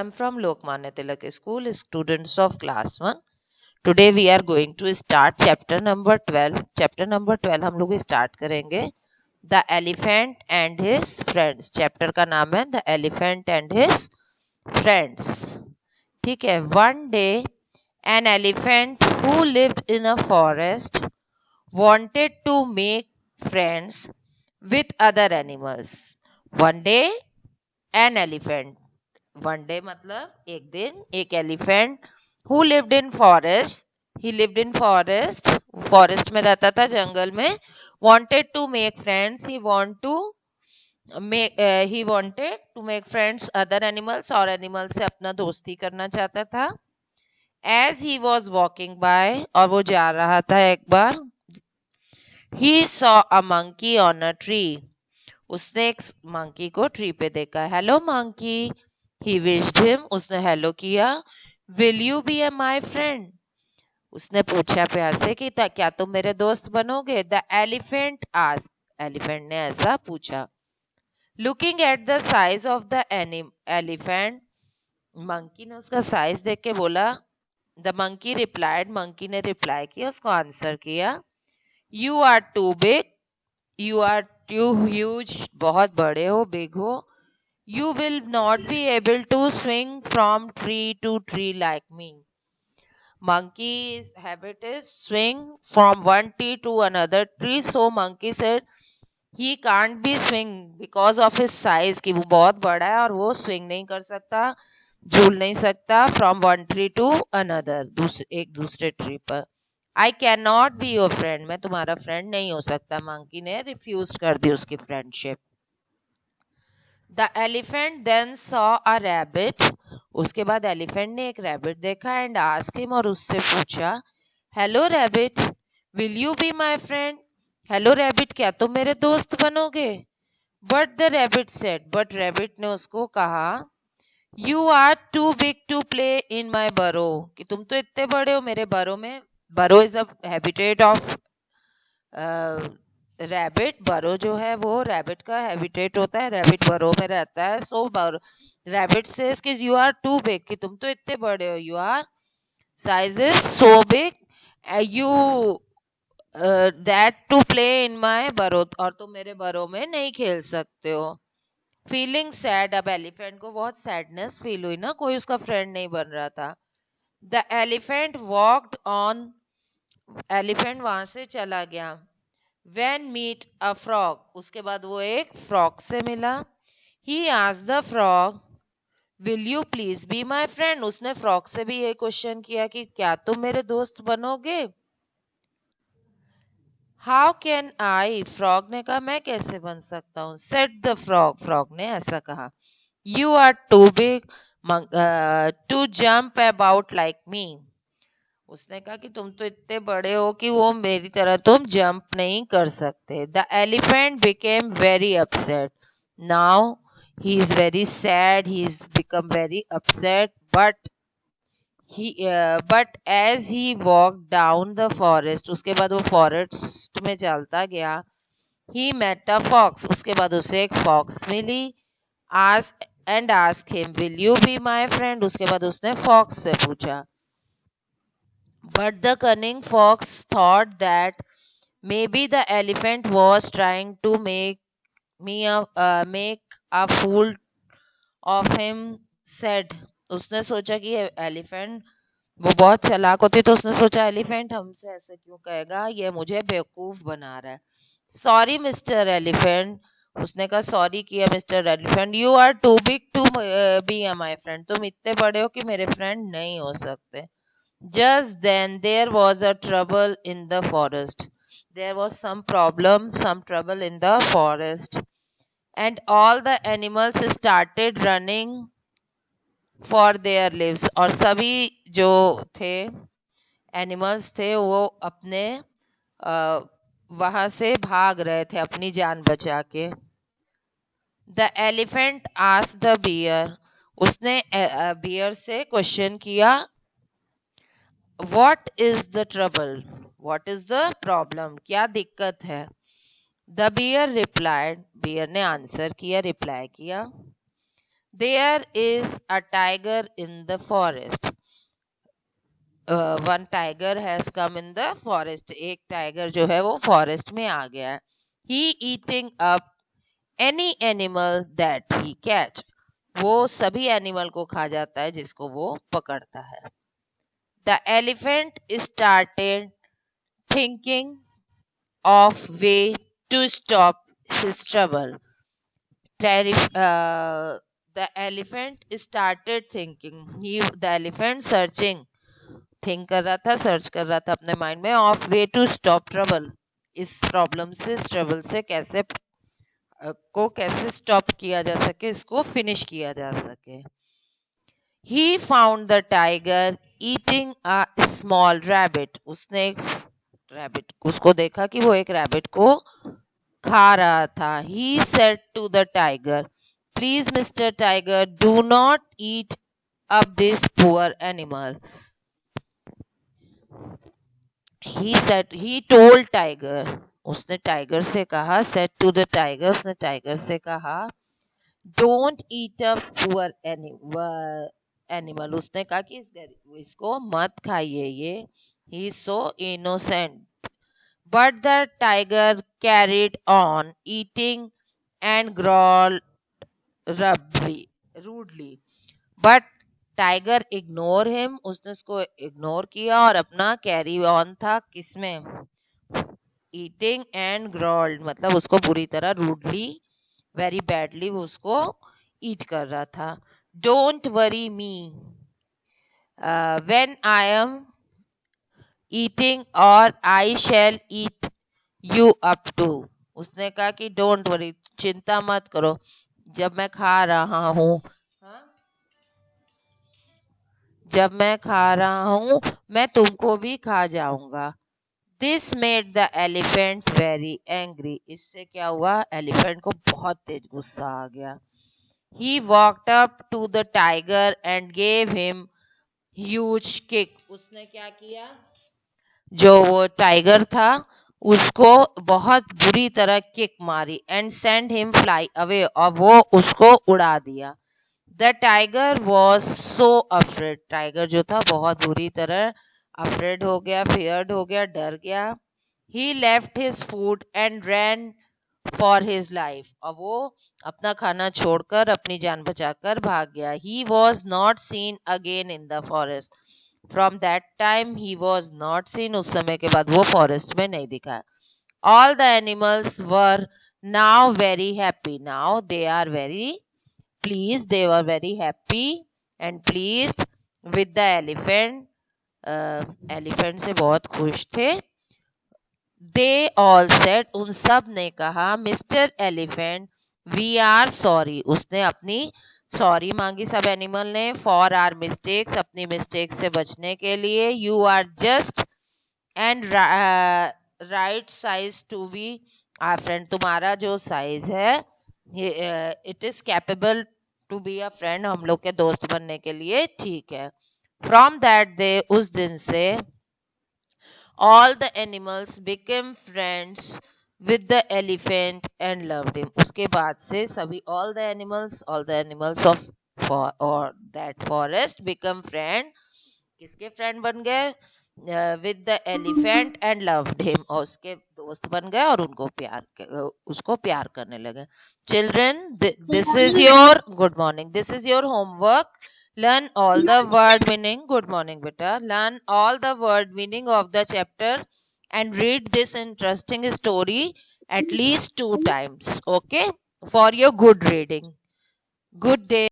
am from Lokmanya Tilak School, students of class 1. Today we are going to start chapter number 12. Chapter number 12 हम लोग start करेंगे The Elephant and His Friends. Chapter का नाम है The Elephant and His Friends. ठीक है. One day, an elephant who lived in a forest wanted to make friends with other animals. One day, an elephant. One day मतलब एक दिन एक elephant who lived in forest. He lived in forest. Forest में रहता था, जंगल में. Wanted to make friends. He wanted to make friends other animals और animals से अपना दोस्ती करना चाहता था. As he was walking by, और वो जा रहा था एक बार, he saw a monkey on a tree. उसने एक मंकी को ट्री पे देखा. Hello monkey, he wished him. उसने हेलो किया. Will you be my friend? उसने पूछा प्यार से कि क्या तुम मेरे दोस्त बनोगे? The elephant asked. एलिफेंट ने ऐसा पूछा. Looking at the size of the elephant, monkey ने उसका साइज देख के बोला. The monkey replied. मंकी ने रिप्लाई किया, उसको आंसर किया. You are too big. You are too huge. बहुत बड़े हो, big हो. You will not be able to swing from tree to tree like me. Monkey's habit is swing from one tree to another tree. So monkey said he can't be swing because of his size, कि वो बहुत बड़ा है और वो swing नहीं कर सकता, झूल नहीं सकता from one tree to another, एक दूसरे ट्री पर. I cannot be your friend. मैं तुम्हारा फ्रेंड नहीं हो सकता. मंकी ने रिफ्यूज कर दी उसकी friendship. The elephant then saw a rabbit. उसके बाद एलिफेंट ने एक रैबिट देखा एंड आस्क्ड हिम, और उससे पूछा. Hello rabbit, will you be my friend? Hello rabbit, क्या तुम मेरे दोस्त बनोगे? But the rabbit said. But rabbit ने उसको कहा. You are too big to play in my burrow. कि तुम तो इतने बड़े हो मेरे बरो में. बरो is a habitat of rabbit. बरो जो है वो रैबिट का हैबिटेट होता है. रैबिट बरो में रहता है. सो रैबिट सेज कि यू आर टू बिग, कि तुम तो इतने बड़े हो. You are size is so big you that to play in my burrow, और तुम मेरे बरो में नहीं खेल सकते हो. Feeling sad. अब एलिफेंट को बहुत सैडनेस फील हुई ना, कोई उसका फ्रेंड नहीं बन रहा था. The elephant walked on. Elephant वहां से चला गया. When meet a frog. उसके बाद वो एक फ्रॉग से मिला. He asked the frog, will you please be my friend? उसने फ्रॉग से भी ये क्वेश्चन किया कि क्या तुम मेरे दोस्त बनोगे? How can I? फ्रॉग ने कहा, मैं कैसे बन सकता हूँ. Said the frog. फ्रॉग ने ऐसा कहा. You are too big to jump about like me. उसने कहा कि तुम तो इतने बड़े हो कि वो मेरी तरह तुम जंप नहीं कर सकते. The elephant became very upset. Now he is very sad. He is become very upset. But as he walk down the forest. उसके बाद वो फॉरेस्ट में चलता गया. He met a fox. उसके बाद उसे एक फॉक्स मिली. Ask him, will you be my friend? उसके बाद उसने फॉक्स से पूछा. But the cunning fox thought that maybe the elephant was trying to make a fool of him. Said. उसने सोचा कि एलिफेंट वो बहुत चालाक होती, तो उसने सोचा एलिफेंट हमसे ऐसे क्यों कहेगा, ये मुझे बेवकूफ बना रहा है. Sorry mister elephant. उसने कहा सॉरी किया mister elephant. You are too big to be my friend. तुम इतने बड़े हो कि मेरे फ्रेंड नहीं हो सकते. Just then there was a trouble in the forest. There was some trouble in the forest. And all the animals started running for their lives. और सभी जो थे एनिमल्स थे वो अपने वहां से भाग रहे थे अपनी जान बचा के. The elephant asked the bear. उसने बियर से क्वेश्चन किया. What is the trouble? What is the problem? क्या दिक्कत है? The bear replied. Bear ने आंसर किया, रिप्लाई किया. There is a tiger in the forest. One tiger has come in the forest. एक tiger जो है वो forest में आ गया है. He eating up any animal that he catch. वो सभी animal को खा जाता है जिसको वो पकड़ता है. The elephant started thinking of way to stop his trouble. The elephant started thinking. The elephant searching. Think कर रहा था, सर्च कर रहा था अपने माइंड में of way to stop trouble. इस प्रॉब्लम से, इस ट्रबल से कैसे स्टॉप किया जा सके, इसको फिनिश किया जा सके. He found the tiger eating a small rabbit. उसने एक रैबिट, उसको देखा कि वो एक रैबिट को खा रहा था. He said to the tiger, please mister tiger, do not eat up this poor animal. he told tiger. उसने टाइगर से कहा, said to the tiger, उसने टाइगर से कहा, don't eat a poor animal. उसने कहा कि इसको मत खाइए, ये he is so innocent. But the tiger carried on eating and growled rudely. But tiger ignore him, उसने उसको इग्नोर किया और अपना कैरी ऑन था किसमें, ईटिंग एंड ग्रॉल्ड, मतलब उसको बुरी तरह रूडली, वेरी बैडली वो उसको ईट कर रहा था. Don't worry me when I am eating और आई शैल ईट यू अप टू. उसने कहा कि डोंट वरी, चिंता मत करो, जब मैं खा रहा हूँ, जब मैं खा रहा हूँ मैं तुमको भी खा जाऊंगा. This made the elephant very angry. इससे क्या हुआ, एलिफेंट को बहुत तेज गुस्सा आ गया. He walked up to the tiger and gave him huge kick. उसने क्या किया, जो वो टाइगर था उसको बहुत बुरी तरह किक मारी. And send him fly away, और वो उसको उड़ा दिया. The tiger was so afraid. Tiger जो था बहुत बुरी तरह अफ्रेड हो गया, फियर्ड हो गया, डर गया. He left his food and ran for his life. और वो अपना खाना छोड़कर अपनी जान बचाकर भाग गया. He was not seen again in the forest. From that time he was not seen. उस समय के बाद वो फॉरेस्ट में नहीं दिखा. All the animals were now very happy. Now they are very pleased. They were very happy and pleased with the elephant. elephant से बहुत खुश थे. They all said, उन सब ने कहा, mister elephant we are sorry. उसने अपनी सॉरी मांगी सब एनिमल ने. फॉर आर मिस्टेक्स, अपनी मिस्टेक से बचने के लिए. You are just and right size to be our friend. तुम्हारा जो साइज है it is capable to be a friend, हम लोग के दोस्त बनने के लिए ठीक है. फ्रॉम दैट डे, उस दिन से all the animals became friends with the elephant and loved him. उसके बाद से सभी ऑल द एनिमल्स ऑफ और दैट फॉरेस्ट बिकम फ्रेंड. किसके फ्रेंड बन गए, with the elephant and loved him. और उसके दोस्त बन गए और उसको प्यार करने लगे. Children, this is your good morning, this is your homework. Learn all the word meaning. Good morning, beta. Learn all the word meaning of the chapter and read this interesting story at least 2 times. Okay, for your good reading. Good day.